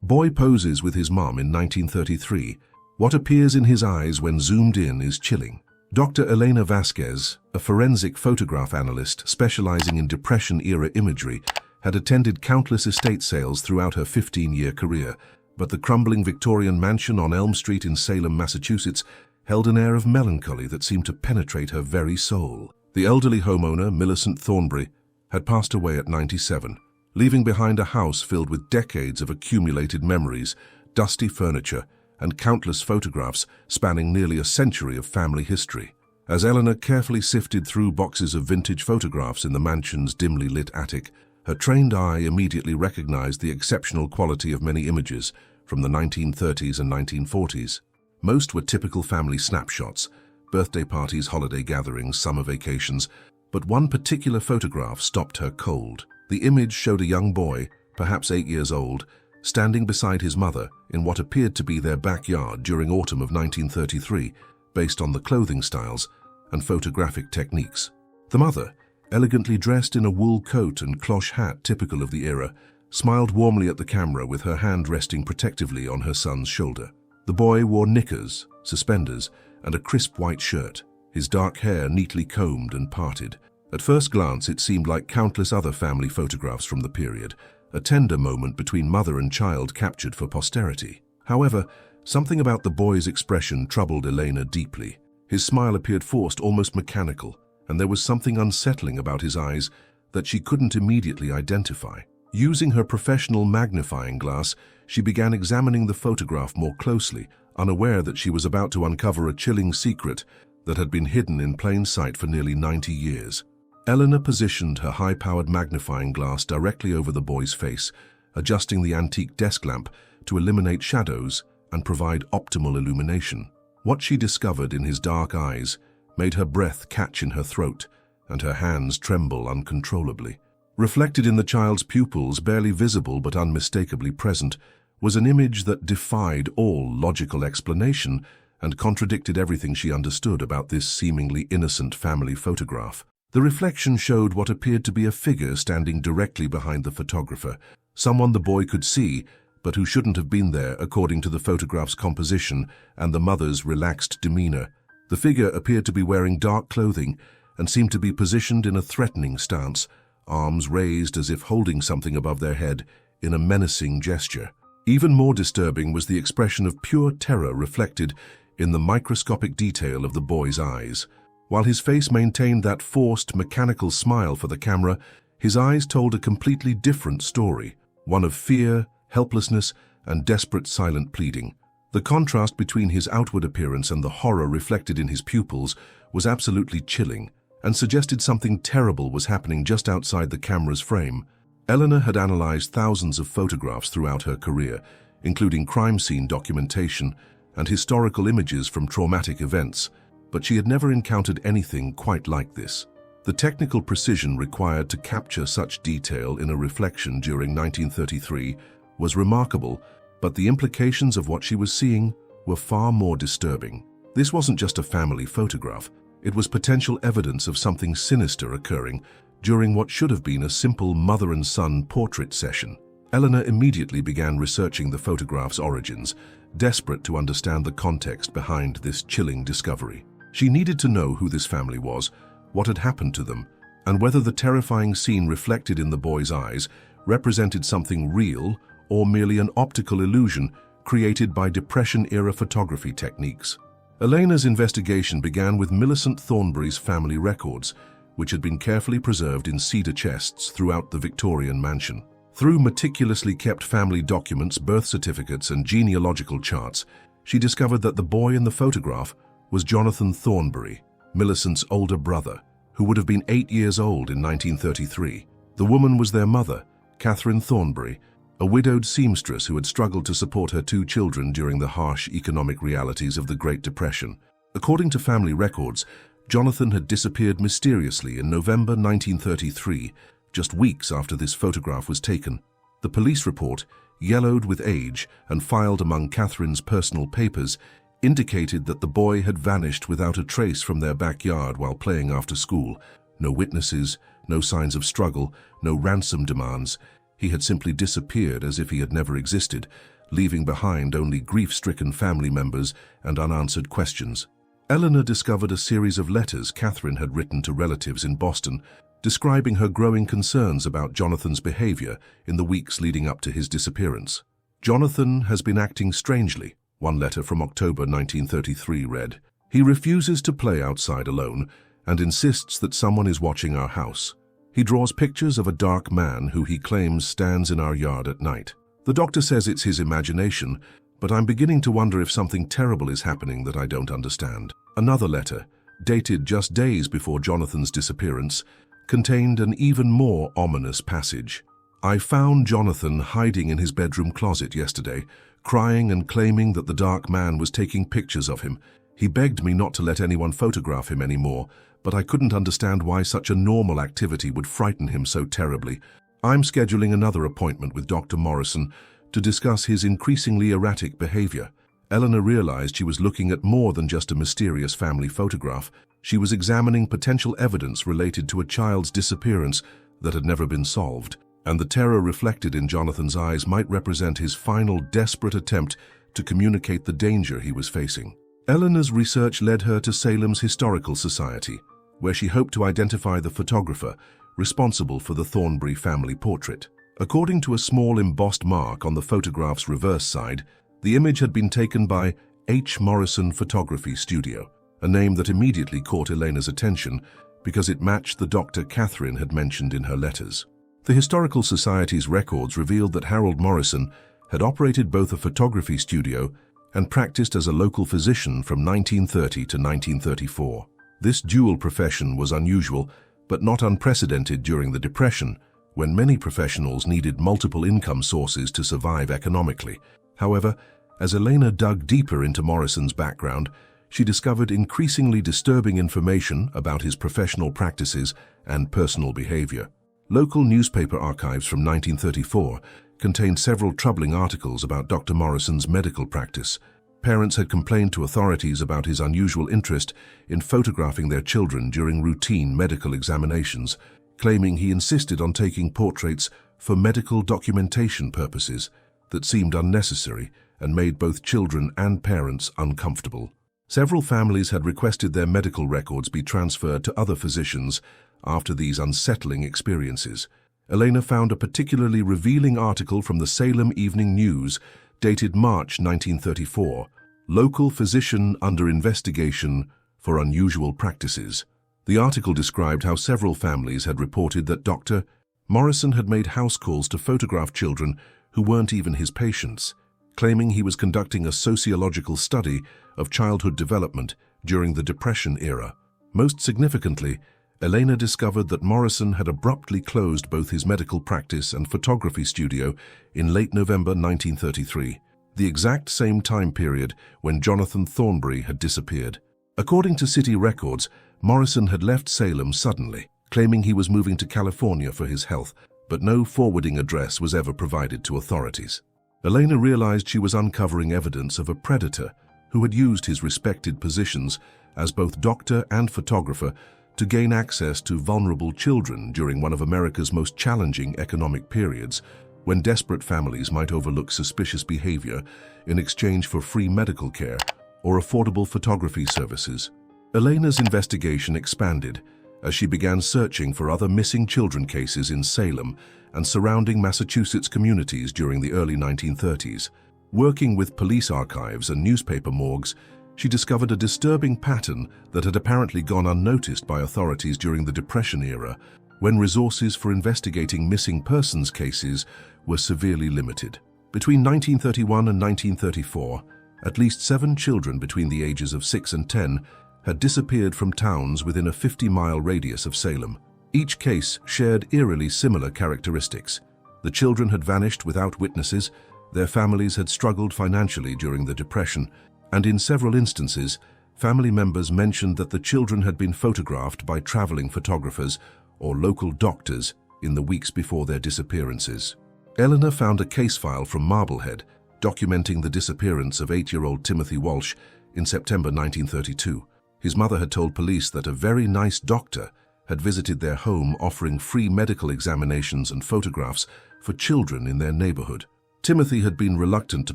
Boy poses with his mom in 1933. What appears in his eyes when zoomed in is chilling. Dr. Elena Vasquez, a forensic photograph analyst specializing in Depression-era imagery, had attended countless estate sales throughout her 15-year career, but the crumbling Victorian mansion on Elm Street in Salem, Massachusetts, held an air of melancholy that seemed to penetrate her very soul. The elderly homeowner, Millicent Thornbury, had passed away at 97, leaving behind a house filled with decades of accumulated memories, dusty furniture, and countless photographs spanning nearly a century of family history. As Eleanor carefully sifted through boxes of vintage photographs in the mansion's dimly lit attic, her trained eye immediately recognized the exceptional quality of many images from the 1930s and 1940s. Most were typical family snapshots, birthday parties, holiday gatherings, summer vacations, but one particular photograph stopped her cold. The image showed a young boy, perhaps 8 years old, standing beside his mother in what appeared to be their backyard during autumn of 1933, based on the clothing styles and photographic techniques. The mother, elegantly dressed in a wool coat and cloche hat typical of the era, smiled warmly at the camera with her hand resting protectively on her son's shoulder. The boy wore knickers, suspenders, and a crisp white shirt, his dark hair neatly combed and parted. At first glance, it seemed like countless other family photographs from the period, a tender moment between mother and child captured for posterity. However, something about the boy's expression troubled Elena deeply. His smile appeared forced, almost mechanical, and there was something unsettling about his eyes that she couldn't immediately identify. Using her professional magnifying glass, she began examining the photograph more closely, unaware that she was about to uncover a chilling secret that had been hidden in plain sight for nearly 90 years. Eleanor positioned her high-powered magnifying glass directly over the boy's face, adjusting the antique desk lamp to eliminate shadows and provide optimal illumination. What she discovered in his dark eyes made her breath catch in her throat and her hands tremble uncontrollably. Reflected in the child's pupils, barely visible but unmistakably present, was an image that defied all logical explanation and contradicted everything she understood about this seemingly innocent family photograph. The reflection showed what appeared to be a figure standing directly behind the photographer, someone the boy could see, but who shouldn't have been there according to the photograph's composition and the mother's relaxed demeanor. The figure appeared to be wearing dark clothing and seemed to be positioned in a threatening stance, arms raised as if holding something above their head in a menacing gesture. Even more disturbing was the expression of pure terror reflected in the microscopic detail of the boy's eyes. While his face maintained that forced, mechanical smile for the camera, his eyes told a completely different story, one of fear, helplessness, and desperate silent pleading. The contrast between his outward appearance and the horror reflected in his pupils was absolutely chilling and suggested something terrible was happening just outside the camera's frame. Eleanor had analyzed thousands of photographs throughout her career, including crime scene documentation and historical images from traumatic events, but she had never encountered anything quite like this. The technical precision required to capture such detail in a reflection during 1933 was remarkable, but the implications of what she was seeing were far more disturbing. This wasn't just a family photograph. It was potential evidence of something sinister occurring during what should have been a simple mother and son portrait session. Eleanor immediately began researching the photograph's origins, desperate to understand the context behind this chilling discovery. She needed to know who this family was, what had happened to them, and whether the terrifying scene reflected in the boy's eyes represented something real or merely an optical illusion created by Depression-era photography techniques. Elena's investigation began with Millicent Thornbury's family records, which had been carefully preserved in cedar chests throughout the Victorian mansion. Through meticulously kept family documents, birth certificates, and genealogical charts, she discovered that the boy in the photograph was Jonathan Thornbury, Millicent's older brother, who would have been 8 years old in 1933. The woman was their mother, Catherine Thornbury, a widowed seamstress who had struggled to support her 2 children during the harsh economic realities of the Great Depression. According to family records, Jonathan had disappeared mysteriously in November 1933, just weeks after this photograph was taken. The police report, yellowed with age and filed among Catherine's personal papers, indicated that the boy had vanished without a trace from their backyard while playing after school. No witnesses, no signs of struggle, no ransom demands. He had simply disappeared as if he had never existed, leaving behind only grief-stricken family members and unanswered questions. Eleanor discovered a series of letters Catherine had written to relatives in Boston, describing her growing concerns about Jonathan's behavior in the weeks leading up to his disappearance. "Jonathan has been acting strangely," one letter from October 1933 read. "He refuses to play outside alone and insists that someone is watching our house. He draws pictures of a dark man who he claims stands in our yard at night. The doctor says it's his imagination, but I'm beginning to wonder if something terrible is happening that I don't understand." Another letter, dated just days before Jonathan's disappearance, contained an even more ominous passage. "I found Jonathan hiding in his bedroom closet yesterday, crying and claiming that the dark man was taking pictures of him. He begged me not to let anyone photograph him anymore, but I couldn't understand why such a normal activity would frighten him so terribly. I'm scheduling another appointment with Dr. Morrison to discuss his increasingly erratic behavior." Eleanor realized she was looking at more than just a mysterious family photograph. She was examining potential evidence related to a child's disappearance that had never been solved, and the terror reflected in Jonathan's eyes might represent his final desperate attempt to communicate the danger he was facing. Eleanor's research led her to Salem's Historical Society, where she hoped to identify the photographer responsible for the Thornbury family portrait. According to a small embossed mark on the photograph's reverse side, the image had been taken by H. Morrison Photography Studio, a name that immediately caught Eleanor's attention because it matched the doctor Catherine had mentioned in her letters. The Historical Society's records revealed that Harold Morrison had operated both a photography studio and practiced as a local physician from 1930 to 1934. This dual profession was unusual, but not unprecedented during the Depression, when many professionals needed multiple income sources to survive economically. However, as Elena dug deeper into Morrison's background, she discovered increasingly disturbing information about his professional practices and personal behavior. Local newspaper archives from 1934 contained several troubling articles about Dr. Morrison's medical practice. Parents had complained to authorities about his unusual interest in photographing their children during routine medical examinations, claiming he insisted on taking portraits for medical documentation purposes that seemed unnecessary and made both children and parents uncomfortable. Several families had requested their medical records be transferred to other physicians after these unsettling experiences. Elena found a particularly revealing article from the Salem Evening News dated March 1934, "Local Physician Under Investigation for Unusual Practices." The article described how several families had reported that Dr. Morrison had made house calls to photograph children who weren't even his patients, claiming he was conducting a sociological study of childhood development during the Depression era. Most significantly, Elena discovered that Morrison had abruptly closed both his medical practice and photography studio in late November 1933, the exact same time period when Jonathan Thornbury had disappeared. According to city records, Morrison had left Salem suddenly, claiming he was moving to California for his health, but no forwarding address was ever provided to authorities. Elena realized she was uncovering evidence of a predator who had used his respected positions as both doctor and photographer to gain access to vulnerable children during one of America's most challenging economic periods, when desperate families might overlook suspicious behavior in exchange for free medical care or affordable photography services. Elena's investigation expanded as she began searching for other missing children cases in Salem and surrounding Massachusetts communities during the early 1930s. Working with police archives and newspaper morgues, she discovered a disturbing pattern that had apparently gone unnoticed by authorities during the Depression era, when resources for investigating missing persons cases were severely limited. Between 1931 and 1934, at least 7 children between the ages of 6 and 10 had disappeared from towns within a 50-mile radius of Salem. Each case shared eerily similar characteristics. The children had vanished without witnesses, their families had struggled financially during the Depression, and in several instances, family members mentioned that the children had been photographed by traveling photographers or local doctors in the weeks before their disappearances. Eleanor found a case file from Marblehead documenting the disappearance of 8-year-old Timothy Walsh in September 1932. His mother had told police that a very nice doctor had visited their home offering free medical examinations and photographs for children in their neighborhood. Timothy had been reluctant to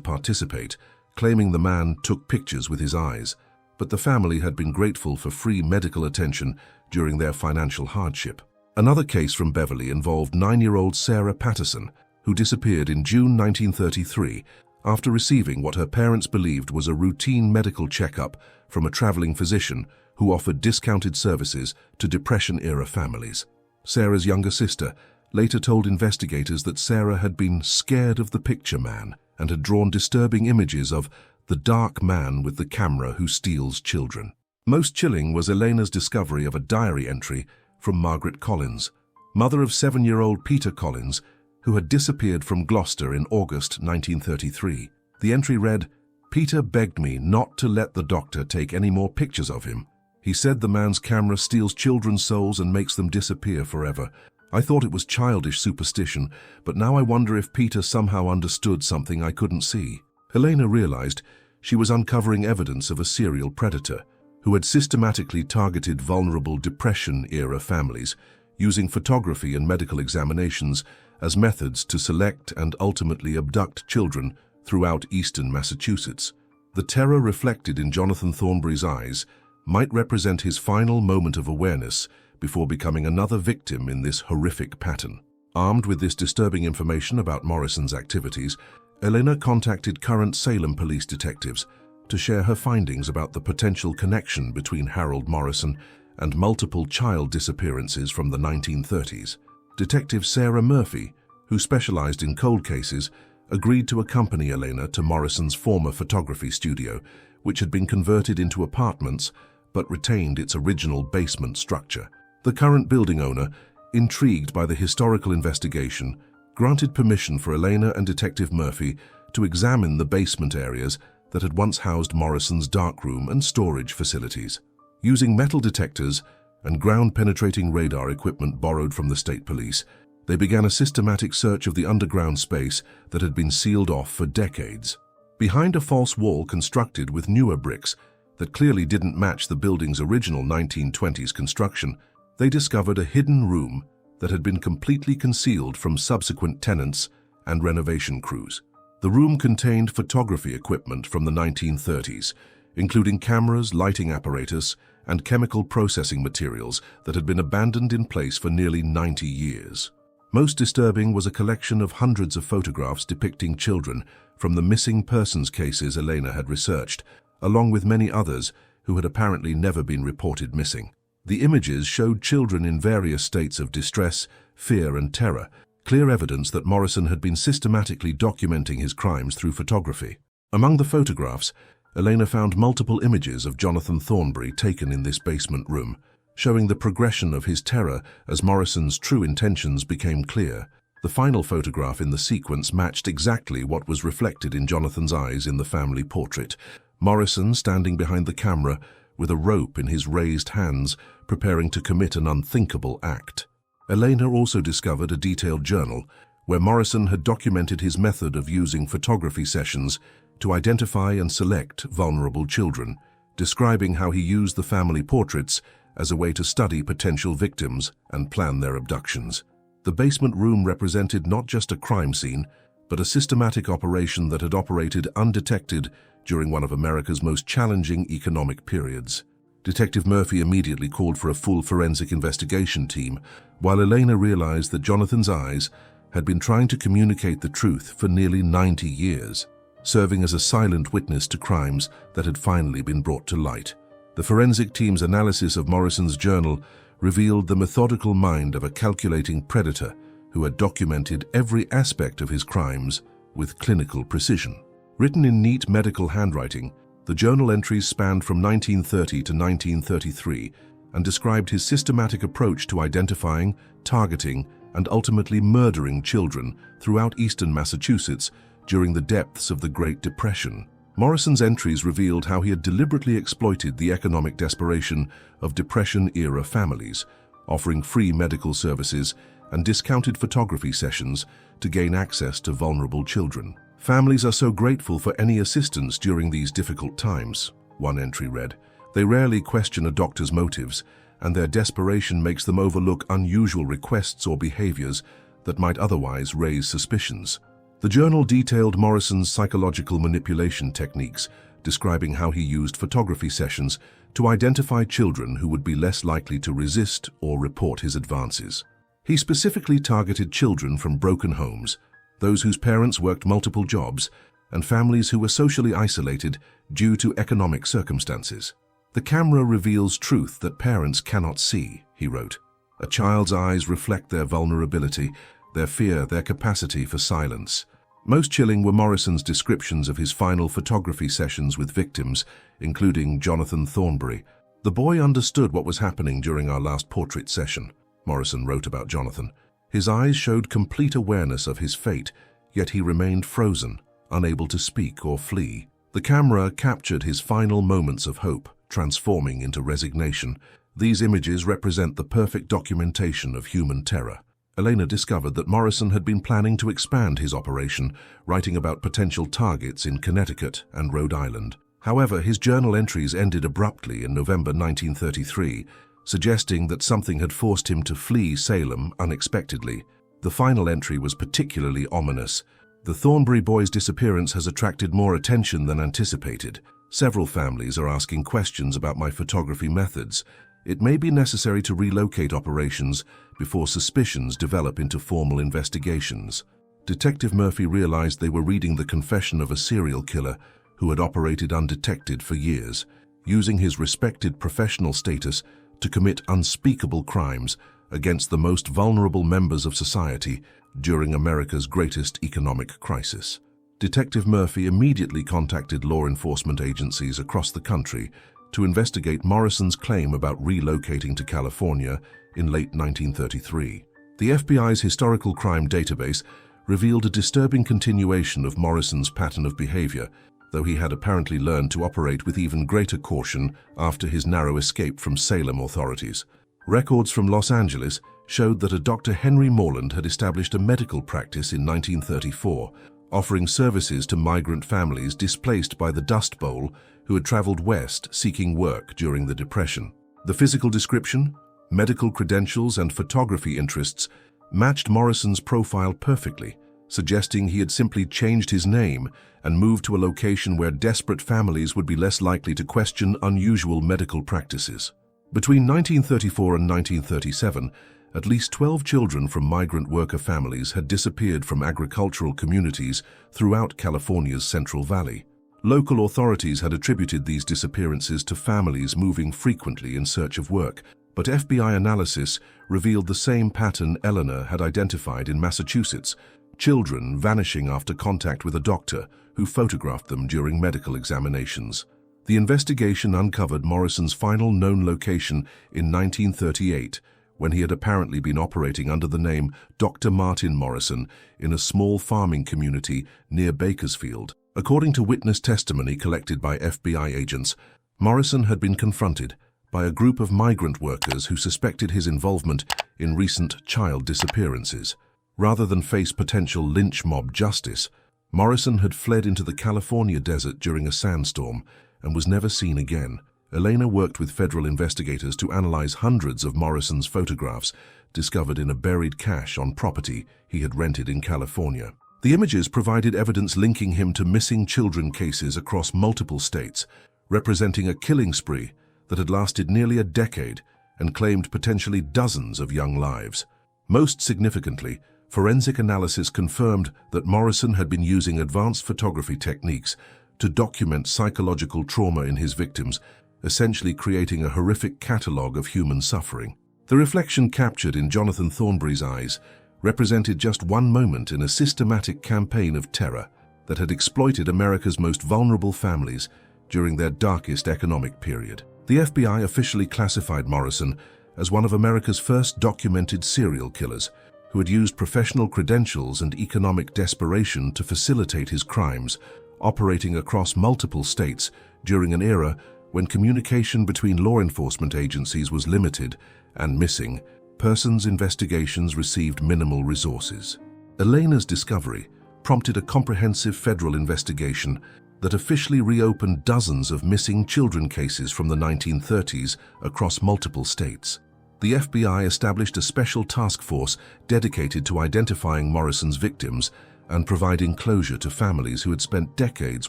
participate, claiming the man took pictures with his eyes, but the family had been grateful for free medical attention during their financial hardship. Another case from Beverly involved 9-year-old Sarah Patterson, who disappeared in June 1933 after receiving what her parents believed was a routine medical checkup from a traveling physician who offered discounted services to Depression-era families. Sarah's younger sister later told investigators that Sarah had been scared of the picture man and had drawn disturbing images of the dark man with the camera who steals children. Most chilling was Elena's discovery of a diary entry from Margaret Collins, mother of 7-year-old Peter Collins, who had disappeared from Gloucester in August 1933. The entry read, "Peter begged me not to let the doctor take any more pictures of him. He said the man's camera steals children's souls and makes them disappear forever. I thought it was childish superstition, but now I wonder if Peter somehow understood something I couldn't see." Elena realized she was uncovering evidence of a serial predator who had systematically targeted vulnerable Depression-era families, using photography and medical examinations as methods to select and ultimately abduct children throughout eastern Massachusetts. The terror reflected in Jonathan Thornbury's eyes might represent his final moment of awareness before becoming another victim in this horrific pattern. Armed with this disturbing information about Morrison's activities, Elena contacted current Salem police detectives to share her findings about the potential connection between Harold Morrison and multiple child disappearances from the 1930s. Detective Sarah Murphy, who specialized in cold cases, agreed to accompany Elena to Morrison's former photography studio, which had been converted into apartments but retained its original basement structure. The current building owner, intrigued by the historical investigation, granted permission for Elena and Detective Murphy to examine the basement areas that had once housed Morrison's darkroom and storage facilities. Using metal detectors and ground-penetrating radar equipment borrowed from the state police, they began a systematic search of the underground space that had been sealed off for decades. Behind a false wall constructed with newer bricks that clearly didn't match the building's original 1920s construction, they discovered a hidden room that had been completely concealed from subsequent tenants and renovation crews. The room contained photography equipment from the 1930s, including cameras, lighting apparatus, and chemical processing materials that had been abandoned in place for nearly 90 years. Most disturbing was a collection of hundreds of photographs depicting children from the missing persons cases Elena had researched, along with many others who had apparently never been reported missing. The images showed children in various states of distress, fear, and terror, clear evidence that Morrison had been systematically documenting his crimes through photography. Among the photographs, Elena found multiple images of Jonathan Thornbury taken in this basement room, showing the progression of his terror as Morrison's true intentions became clear. The final photograph in the sequence matched exactly what was reflected in Jonathan's eyes in the family portrait. Morrison standing behind the camera with a rope in his raised hands, preparing to commit an unthinkable act. Elena also discovered a detailed journal where Morrison had documented his method of using photography sessions to identify and select vulnerable children, describing how he used the family portraits as a way to study potential victims and plan their abductions. The basement room represented not just a crime scene, but a systematic operation that had operated undetected during one of America's most challenging economic periods. Detective Murphy immediately called for a full forensic investigation team, while Elena realized that Jonathan's eyes had been trying to communicate the truth for nearly 90 years, serving as a silent witness to crimes that had finally been brought to light. The forensic team's analysis of Morrison's journal revealed the methodical mind of a calculating predator who had documented every aspect of his crimes with clinical precision. Written in neat medical handwriting, the journal entries spanned from 1930 to 1933 and described his systematic approach to identifying, targeting, and ultimately murdering children throughout eastern Massachusetts during the depths of the Great Depression. Morrison's entries revealed how he had deliberately exploited the economic desperation of Depression-era families, offering free medical services and discounted photography sessions to gain access to vulnerable children. "Families are so grateful for any assistance during these difficult times," one entry read. "They rarely question a doctor's motives, and their desperation makes them overlook unusual requests or behaviors that might otherwise raise suspicions." The journal detailed Morrison's psychological manipulation techniques, describing how he used photography sessions to identify children who would be less likely to resist or report his advances. He specifically targeted children from broken homes, those whose parents worked multiple jobs, and families who were socially isolated due to economic circumstances. "The camera reveals truth that parents cannot see," he wrote. "A child's eyes reflect their vulnerability, their fear, their capacity for silence." Most chilling were Morrison's descriptions of his final photography sessions with victims, including Jonathan Thornbury. "The boy understood what was happening during our last portrait session," Morrison wrote about Jonathan. "His eyes showed complete awareness of his fate, yet he remained frozen, unable to speak or flee. The camera captured his final moments of hope, transforming into resignation. These images represent the perfect documentation of human terror." Elena discovered that Morrison had been planning to expand his operation, writing about potential targets in Connecticut and Rhode Island. However, his journal entries ended abruptly in November 1933, suggesting that something had forced him to flee Salem unexpectedly. The final entry was particularly ominous. "The Thornbury boy's disappearance has attracted more attention than anticipated. Several families are asking questions about my photography methods. It may be necessary to relocate operations before suspicions develop into formal investigations." Detective Murphy realized they were reading the confession of a serial killer who had operated undetected for years, using his respected professional status to commit unspeakable crimes against the most vulnerable members of society during America's greatest economic crisis. Detective Murphy immediately contacted law enforcement agencies across the country to investigate Morrison's claim about relocating to California in late 1933. The FBI's historical crime database revealed a disturbing continuation of Morrison's pattern of behavior, though he had apparently learned to operate with even greater caution after his narrow escape from Salem authorities. Records from Los Angeles showed that a Dr. Henry Morland had established a medical practice in 1934, offering services to migrant families displaced by the Dust Bowl who had traveled west seeking work during the Depression. The physical description, medical credentials, and photography interests matched Morrison's profile perfectly, suggesting he had simply changed his name and moved to a location where desperate families would be less likely to question unusual medical practices. Between 1934 and 1937, at least 12 children from migrant worker families had disappeared from agricultural communities throughout California's Central Valley. Local authorities had attributed these disappearances to families moving frequently in search of work, but FBI analysis revealed the same pattern Eleanor had identified in Massachusetts: children vanishing after contact with a doctor who photographed them during medical examinations. The investigation uncovered Morrison's final known location in 1938, when he had apparently been operating under the name Dr. Martin Morrison in a small farming community near Bakersfield. According to witness testimony collected by FBI agents, Morrison had been confronted by a group of migrant workers who suspected his involvement in recent child disappearances. Rather than face potential lynch mob justice, Morrison had fled into the California desert during a sandstorm and was never seen again. Elena worked with federal investigators to analyze hundreds of Morrison's photographs discovered in a buried cache on property he had rented in California. The images provided evidence linking him to missing children cases across multiple states, representing a killing spree that had lasted nearly a decade and claimed potentially dozens of young lives. Most significantly, forensic analysis confirmed that Morrison had been using advanced photography techniques to document psychological trauma in his victims, essentially creating a horrific catalogue of human suffering. The reflection captured in Jonathan Thornbury's eyes represented just one moment in a systematic campaign of terror that had exploited America's most vulnerable families during their darkest economic period. The FBI officially classified Morrison as one of America's first documented serial killers who had used professional credentials and economic desperation to facilitate his crimes, operating across multiple states during an era when communication between law enforcement agencies was limited and missing persons investigations received minimal resources. Elena's discovery prompted a comprehensive federal investigation that officially reopened dozens of missing children cases from the 1930s across multiple states. The FBI established a special task force dedicated to identifying Morrison's victims and providing closure to families who had spent decades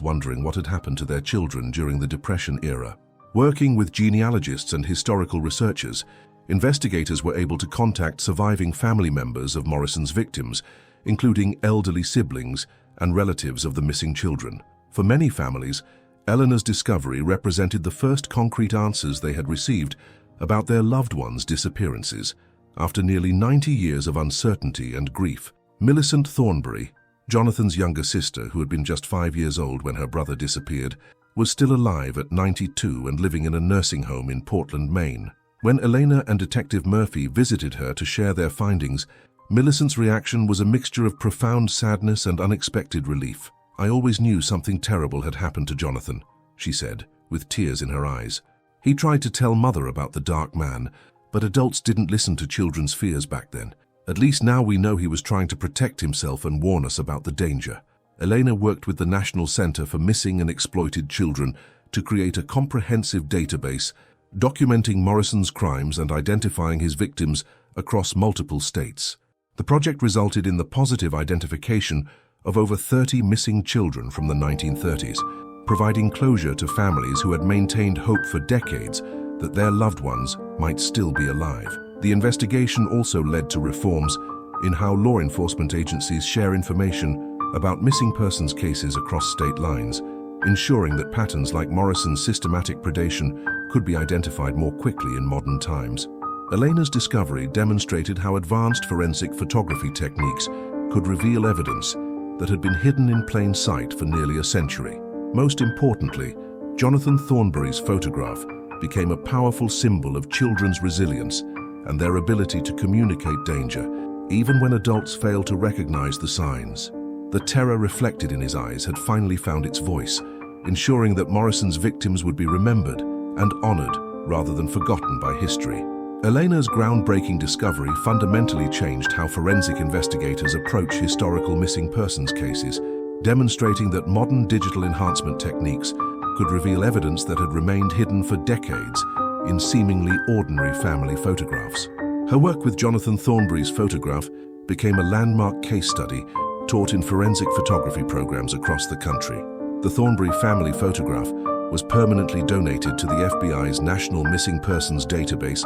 wondering what had happened to their children during the Depression era. Working with genealogists and historical researchers, investigators were able to contact surviving family members of Morrison's victims, including elderly siblings and relatives of the missing children. For many families, Eleanor's discovery represented the first concrete answers they had received about their loved ones' disappearances. After nearly 90 years of uncertainty and grief, Millicent Thornberry, Jonathan's younger sister who had been just 5 years old when her brother disappeared, was still alive at 92 and living in a nursing home in Portland, Maine. When Elena and Detective Murphy visited her to share their findings, Millicent's reaction was a mixture of profound sadness and unexpected relief. "I always knew something terrible had happened to Jonathan," she said, with tears in her eyes. "He tried to tell Mother about the dark man, but adults didn't listen to children's fears back then. At least now we know he was trying to protect himself and warn us about the danger." Elena worked with the National Center for Missing and Exploited Children to create a comprehensive database documenting Morrison's crimes and identifying his victims across multiple states. The project resulted in the positive identification of over 30 missing children from the 1930s, providing closure to families who had maintained hope for decades that their loved ones might still be alive. The investigation also led to reforms in how law enforcement agencies share information about missing persons cases across state lines, ensuring that patterns like Morrison's systematic predation could be identified more quickly in modern times. Elena's discovery demonstrated how advanced forensic photography techniques could reveal evidence that had been hidden in plain sight for nearly a century. Most importantly, Jonathan Thornberry's photograph became a powerful symbol of children's resilience and their ability to communicate danger, even when adults failed to recognize the signs. The terror reflected in his eyes had finally found its voice, ensuring that Morrison's victims would be remembered and honored rather than forgotten by history. Elena's groundbreaking discovery fundamentally changed how forensic investigators approach historical missing persons cases, demonstrating that modern digital enhancement techniques could reveal evidence that had remained hidden for decades in seemingly ordinary family photographs. Her work with Jonathan Thornberry's photograph became a landmark case study taught in forensic photography programs across the country. The Thornberry family photograph was permanently donated to the FBI's National Missing Persons Database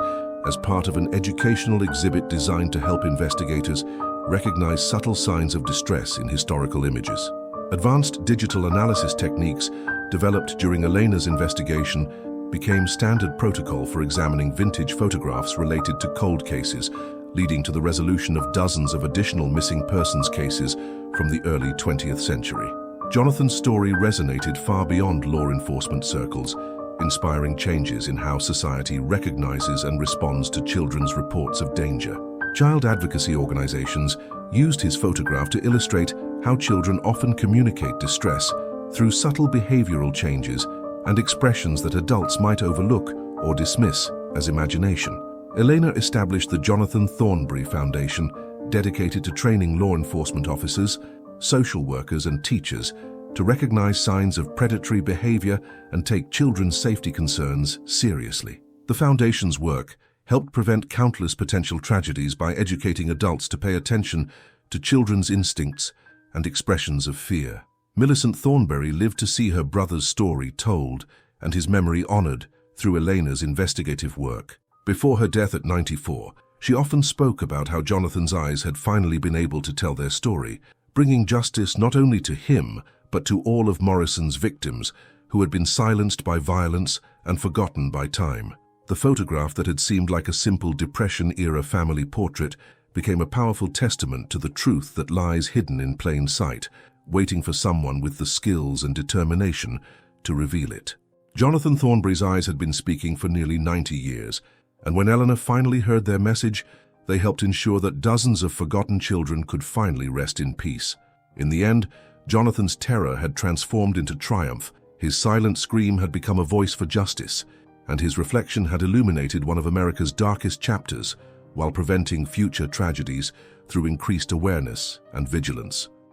as part of an educational exhibit designed to help investigators recognize subtle signs of distress in historical images. Advanced digital analysis techniques developed during Elena's investigation became standard protocol for examining vintage photographs related to cold cases, leading to the resolution of dozens of additional missing persons cases from the early 20th century. Jonathan's story resonated far beyond law enforcement circles, inspiring changes in how society recognizes and responds to children's reports of danger. Child advocacy organizations used his photograph to illustrate how children often communicate distress through subtle behavioral changes and expressions that adults might overlook or dismiss as imagination. Elena established the Jonathan Thornberry Foundation, dedicated to training law enforcement officers, social workers, and teachers to recognize signs of predatory behavior and take children's safety concerns seriously. The foundation's work helped prevent countless potential tragedies by educating adults to pay attention to children's instincts and expressions of fear. Millicent Thornberry lived to see her brother's story told and his memory honored through Elena's investigative work. Before her death at 94, she often spoke about how Jonathan's eyes had finally been able to tell their story, bringing justice not only to him, but to all of Morrison's victims who had been silenced by violence and forgotten by time. The photograph that had seemed like a simple Depression-era family portrait became a powerful testament to the truth that lies hidden in plain sight, waiting for someone with the skills and determination to reveal it. Jonathan Thornberry's eyes had been speaking for nearly 90 years, and when Eleanor finally heard their message, they helped ensure that dozens of forgotten children could finally rest in peace. In the end, Jonathan's terror had transformed into triumph, his silent scream had become a voice for justice, and his reflection had illuminated one of America's darkest chapters while preventing future tragedies through increased awareness and vigilance.